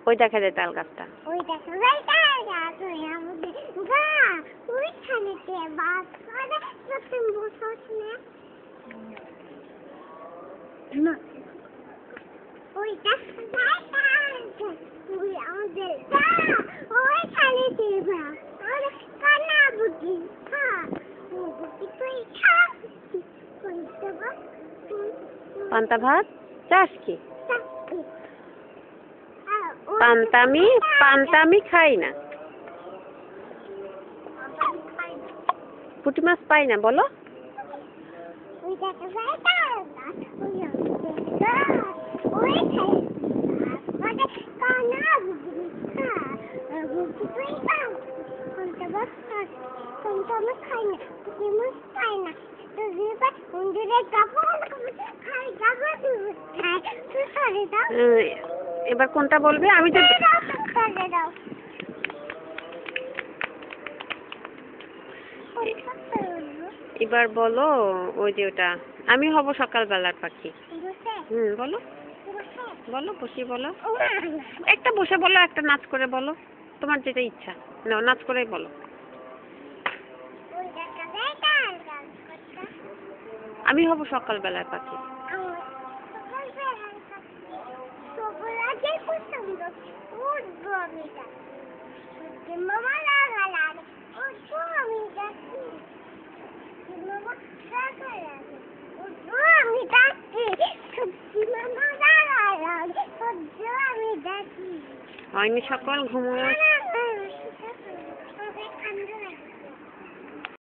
ওই দেখা যায় তাল গাছটা। ওই দেখা যায় তাল গাছ, ওই আমাদের গা ওইখানেতে বাস করে নতুন বসস না ওই দেখা যায় তাল গাছ, ওই আমাদের গা ওইখানেতে বাস করে কানা বুদ্ধি খা বুদ্ধি তুই খা পান্তা ভাত চাস কি? পান্তা আমি খাই না। পুঁটি মাছ পাই না বলো। এবার কোনটা বলবে? আমি তো এবার বলো ওই যে ওটা আমি হব সকালবেলার পাখি। বলো বলো বসে বলো, একটা বসে বলো, একটা নাচ করে বলো, তোমার যেটা ইচ্ছা নাও, নাচ করেই বলো। আমি হব সকালবেলার পাখি। হয়নি সকাল ঘুমো।